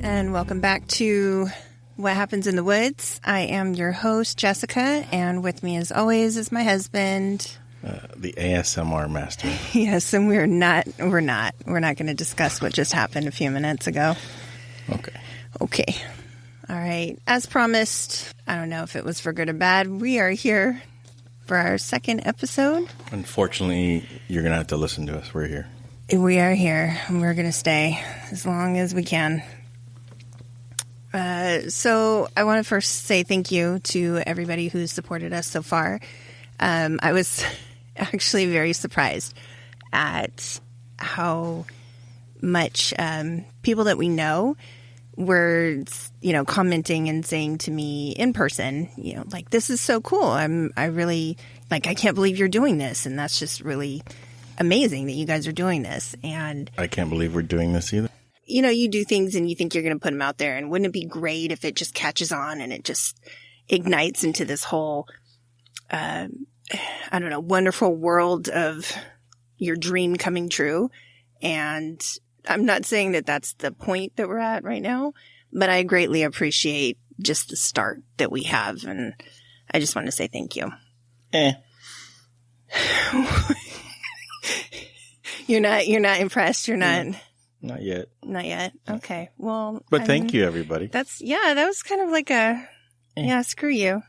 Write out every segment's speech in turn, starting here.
and welcome back to What Happens in the Woods. I am your host, Jessica, and with me as always is my husband. The ASMR master. Yes, and we're not going to discuss what just happened a few minutes ago. Okay. All right. As promised, I don't know if it was for good or bad, we are here for our second episode. Unfortunately, you're going to have to listen to us. We're here. We are here, and we're going to stay as long as we can. So I want to first say thank you to everybody who's supported us so far. I was actually very surprised at how much people that we know were, commenting and saying to me in person, like, this is so cool. I really, I can't believe you're doing this. And that's just really amazing that you guys are doing this. And I can't believe we're doing this either. You do things and you think you're going to put them out there. And wouldn't it be great if it just catches on and it just ignites into this whole, wonderful world of your dream coming true. And I'm not saying that that's the point that we're at right now, but I greatly appreciate just the start that we have. And I just want to say thank you. You're not impressed. You're not. Not yet. Not yet. Okay. Well, but thank you, everybody. That was kind of like screw you.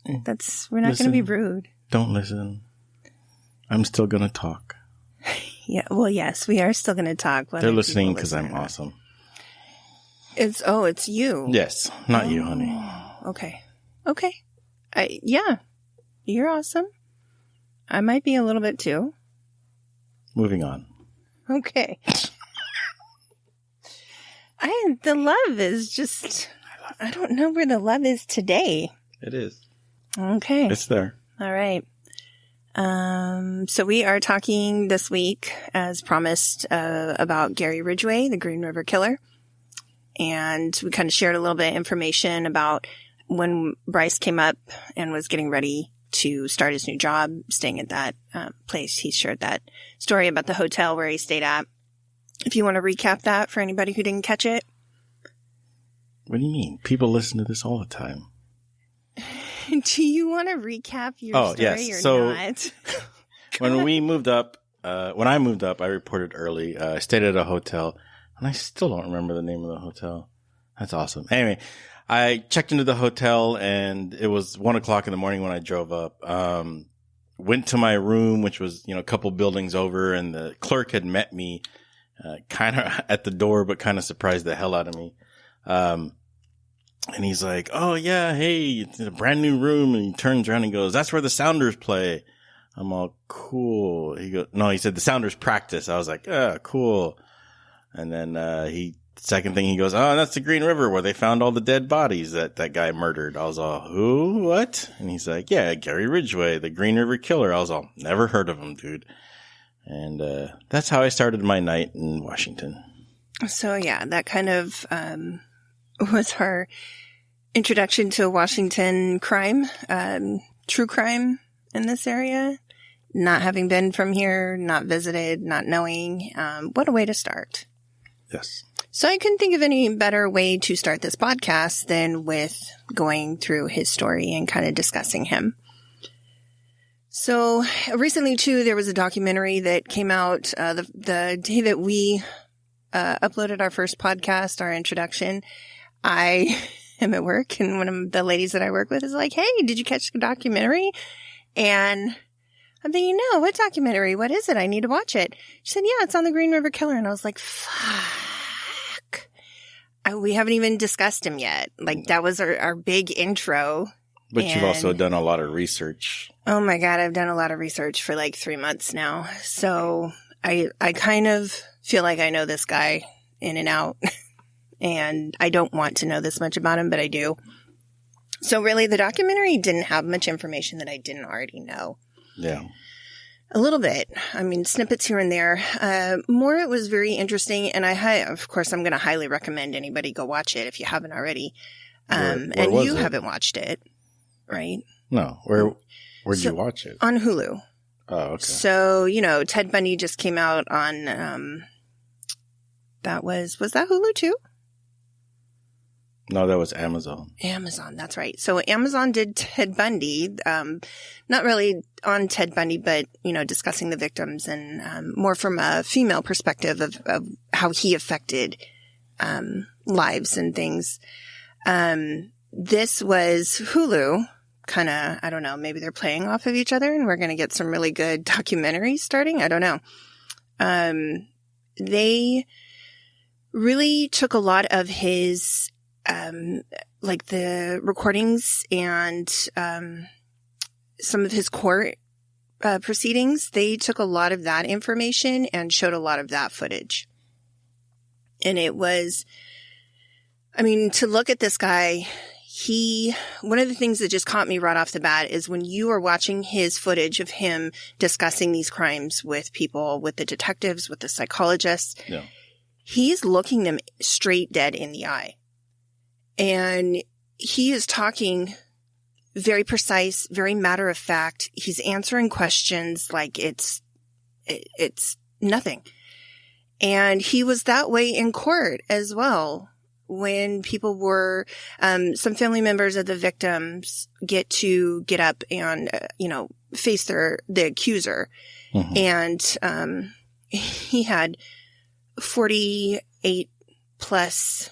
We're not going to be rude. Don't listen. I'm still going to talk. Yeah. Well, yes, we are still going to talk. They're listening because I'm awesome. It's you. Yes. Not you, honey. Okay. Yeah. You're awesome. I might be a little bit too. Moving on. Okay. The love is just, I don't know where the love is today. It is. Okay. It's there. All right. So we are talking this week, as promised, about Gary Ridgway, the Green River Killer. And we kind of shared a little bit of information about when Brice came up and was getting ready to start his new job, staying at that place. He shared that story about the hotel where he stayed at. If you want to recap that for anybody who didn't catch it. What do you mean? People listen to this all the time. Do you want to recap your story yes. or not? When I moved up, I reported early. I stayed at a hotel, and I still don't remember the name of the hotel. That's awesome. Anyway, I checked into the hotel, and it was 1:00 in the morning when I drove up. Went to my room, which was, a couple buildings over, and the clerk had met me kind of at the door, but kind of surprised the hell out of me. And he's like, oh, yeah, hey, it's a brand new room. And he turns around and goes, that's where the Sounders play. I'm all, cool. He said the Sounders practice. I was like, cool. And then second thing he goes, oh, that's the Green River where they found all the dead bodies that guy murdered. I was all, who? What? And he's like, yeah, Gary Ridgway, the Green River Killer. I was all, never heard of him, dude. And that's how I started my night in Washington. So, yeah, that kind of was our introduction to Washington crime, true crime in this area. Not having been from here, not visited, not knowing. What a way to start. Yes. So I couldn't think of any better way to start this podcast than with going through his story and kind of discussing him. So recently, too, there was a documentary that came out the day that we uploaded our first podcast, our introduction. I am at work, and one of the ladies that I work with is like, hey, did you catch the documentary? And I'm thinking, no, what documentary? What is it? I need to watch it. She said, yeah, it's on the Green River Killer. And I was like, fuck. We haven't even discussed him yet. Like, that was our big intro. But you've also done a lot of research. Oh, my God. I've done a lot of research for like 3 months now. So I kind of feel like I know this guy in and out. And I don't want to know this much about him, but I do. So really, the documentary didn't have much information that I didn't already know. Yeah. A little bit. I mean, snippets here and there. More, it was very interesting. And of course, I'm going to highly recommend anybody go watch it if you haven't already. Where and you haven't watched it, right? No. Where'd you watch it? On Hulu. Oh, okay. So, Ted Bundy just came out on was that Hulu too? No, that was Amazon. Amazon, that's right. So Amazon did Ted Bundy, not really on Ted Bundy, but, discussing the victims and more from a female perspective of how he affected lives and things. This was Hulu, kind of, I don't know, maybe they're playing off of each other and we're going to get some really good documentaries starting. I don't know. They really took a lot of his like the recordings and some of his court proceedings. They took a lot of that information and showed a lot of that footage. And it was, to look at this guy, one of the things that just caught me right off the bat is when you are watching his footage of him discussing these crimes with people, with the detectives, with the psychologists, he's looking them straight dead in the eye. And he is talking very precise, very matter of fact. He's answering questions like it's nothing. And he was that way in court as well. When people were, some family members of the victims get up and, face the accuser. Mm-hmm. And, he had 48 plus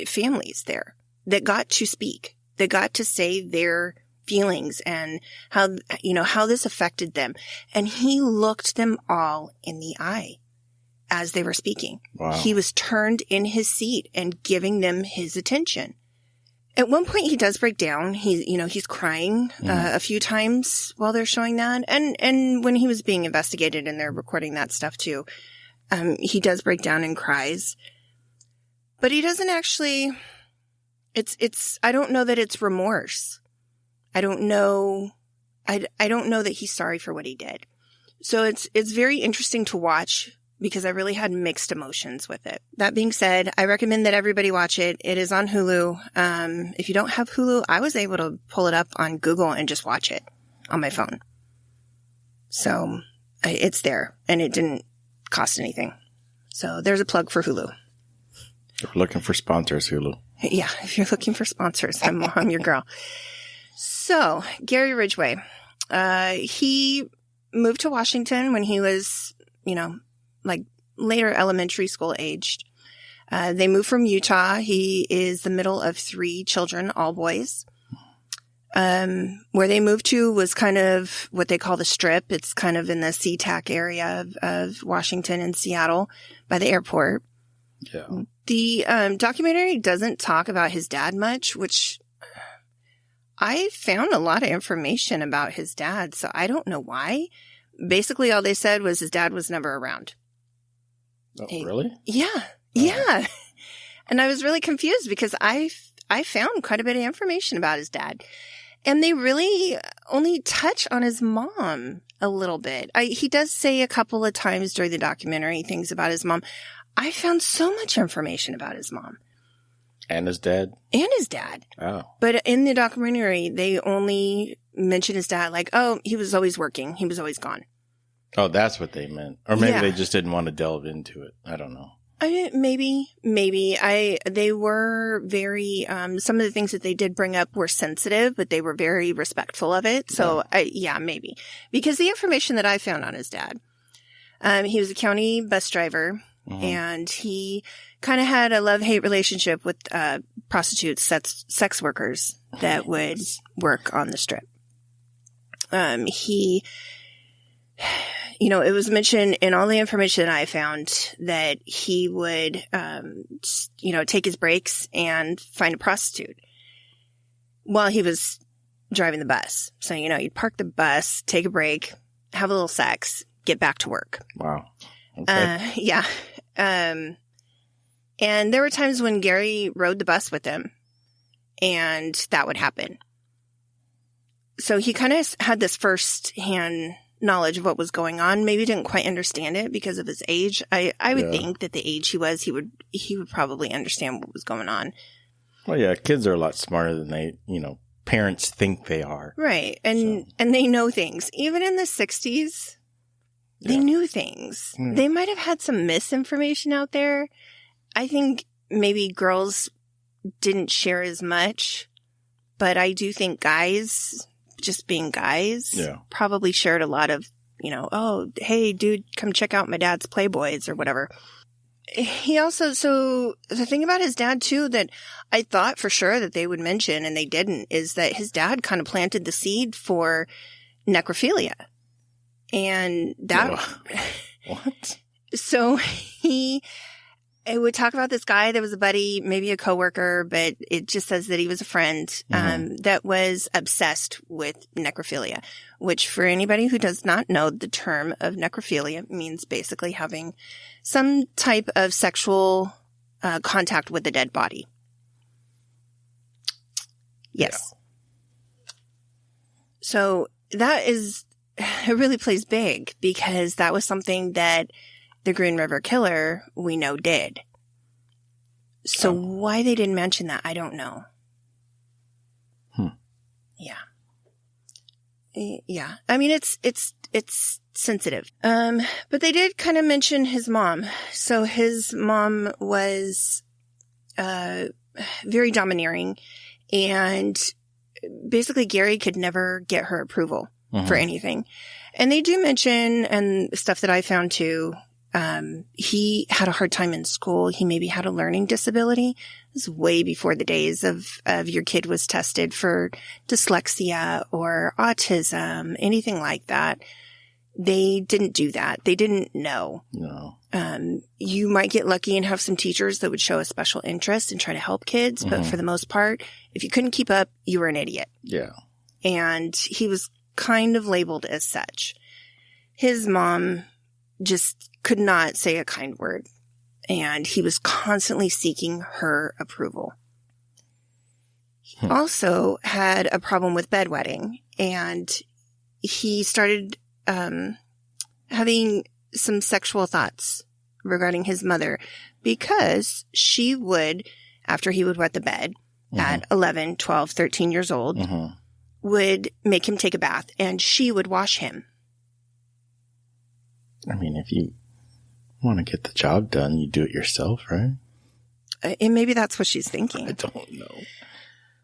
families there that got to speak, that got to say their feelings and how this affected them. And he looked them all in the eye as they were speaking. Wow. He was turned in his seat and giving them his attention. At one point, he does break down. He's crying a few times while they're showing that. And when he was being investigated and they're recording that stuff too, he does break down and cries. But he doesn't actually, I don't know that it's remorse. I don't know that he's sorry for what he did. So it's very interesting to watch because I really had mixed emotions with it. That being said, I recommend that everybody watch it. It is on Hulu. If you don't have Hulu, I was able to pull it up on Google and just watch it on my phone. So it's there and it didn't cost anything. So there's a plug for Hulu. If you're looking for sponsors, Hulu. Yeah, if you're looking for sponsors, I'm your girl. So Gary Ridgway, he moved to Washington when he was, like later elementary school aged. They moved from Utah. He is the middle of 3 children, all boys. Where they moved to was kind of what they call the Strip. It's kind of in the SeaTac area of Washington and Seattle by the airport. Yeah. The documentary doesn't talk about his dad much, which I found a lot of information about his dad, so I don't know why. Basically, all they said was his dad was never around. Oh, really? Yeah. Yeah. And I was really confused because I found quite a bit of information about his dad. And they really only touch on his mom a little bit. He does say a couple of times during the documentary things about his mom. I found so much information about his mom. And his dad? And his dad. Oh. But in the documentary, they only mention his dad like, oh, he was always working. He was always gone. Oh, that's what they meant. Or maybe they just didn't want to delve into it. I don't know. Maybe. They were very, some of the things that they did bring up were sensitive, but they were very respectful of it. So, maybe. Because the information that I found on his dad, he was a county bus driver, and he kind of had a love-hate relationship with prostitutes, sex workers that would work on the Strip. It was mentioned in all the information that I found that he would, take his breaks and find a prostitute while he was driving the bus. So, you'd park the bus, take a break, have a little sex, get back to work. Wow. Okay. Yeah. And there were times when Gary rode the bus with him and that would happen. So he kind of had this first-hand knowledge of what was going on. Maybe didn't quite understand it because of his age. I would think that the age he was, he would probably understand what was going on. Well, yeah, kids are a lot smarter than parents think they are. Right. And they know things. Even in the 60s, They knew things. They might have had some misinformation out there. I think maybe girls didn't share as much, but I do think guys, just being guys, probably shared a lot of, oh, hey, dude, come check out my dad's Playboys or whatever. He also, so the thing about his dad too, that I thought for sure that they would mention and they didn't, is that his dad kind of planted the seed for necrophilia. And that, what? So I would talk about this guy that was a buddy, maybe a coworker, but it just says that he was a friend, that was obsessed with necrophilia, which for anybody who does not know, the term of necrophilia means basically having some type of sexual contact with a dead body. Yes. Yeah. So it really plays big because that was something that the Green River Killer, we know, did. So why they didn't mention that, I don't know. Yeah. Yeah. I mean, it's sensitive. But they did kind of mention his mom. So his mom was, very domineering, and basically Gary could never get her approval for anything. And they do mention, and stuff that I found too, he had a hard time in school. He maybe had a learning disability. This was way before the days of your kid was tested for dyslexia or autism, anything like that. They didn't do that. They didn't know. No. You might get lucky and have some teachers that would show a special interest and try to help kids. But for the most part, if you couldn't keep up, you were an idiot. Yeah. And he was kind of labeled as such. His mom just could not say a kind word. And he was constantly seeking her approval. He also had a problem with bedwetting. And he started having some sexual thoughts regarding his mother, because she would, after he would wet the bed at 11, 12, 13 years old, would make him take a bath and she would wash him. I mean, if you want to get the job done, you do it yourself, right? And maybe that's what she's thinking. I don't know.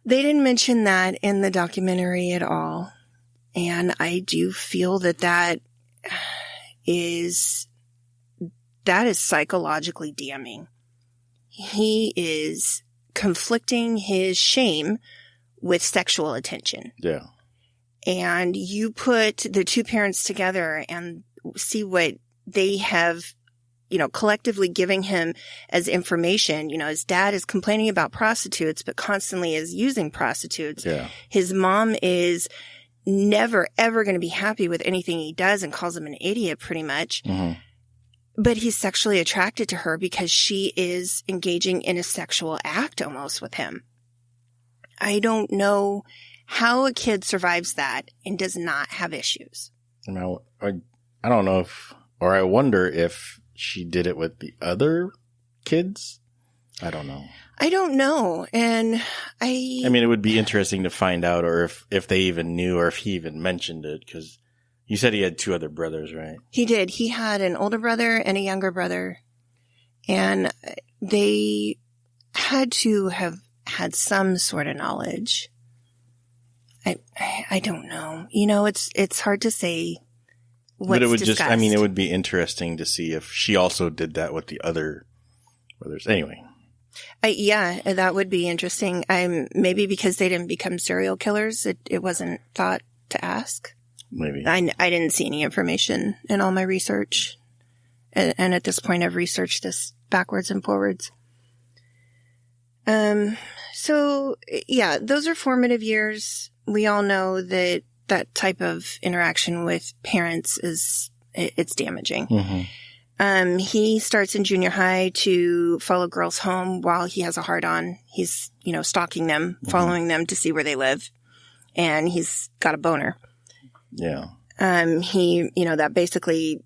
They didn't mention that in the documentary at all. And I do feel that is psychologically damning. He is conflicting his shame with sexual attention. Yeah. And you put the two parents together and see what they have, collectively giving him as information. His dad is complaining about prostitutes, but constantly is using prostitutes. Yeah. His mom is never, ever going to be happy with anything he does and calls him an idiot pretty much. But he's sexually attracted to her because she is engaging in a sexual act almost with him. I don't know how a kid survives that and does not have issues. I don't know I wonder if she did it with the other kids. I don't know. I don't know. And I mean, it would be interesting to find out, or if they even knew, or if he even mentioned it, because you said he had two other brothers, right? He did. He had an older brother and a younger brother. And they had to have had some sort of knowledge. I don't know. It's hard to say what's But it would discussed. it would be interesting to see if she also did that with the other brothers. Anyway. Yeah, that would be interesting. Maybe because they didn't become serial killers, it wasn't thought to ask. Maybe. I didn't see any information in all my research. And at this point, I've researched this backwards and forwards. So, yeah, those are formative years. We all know that type of interaction with parents it's damaging. He starts in junior high to follow girls home while he has a hard-on. He's, stalking them, following them to see where they live. And he's got a boner. Yeah. He, that basically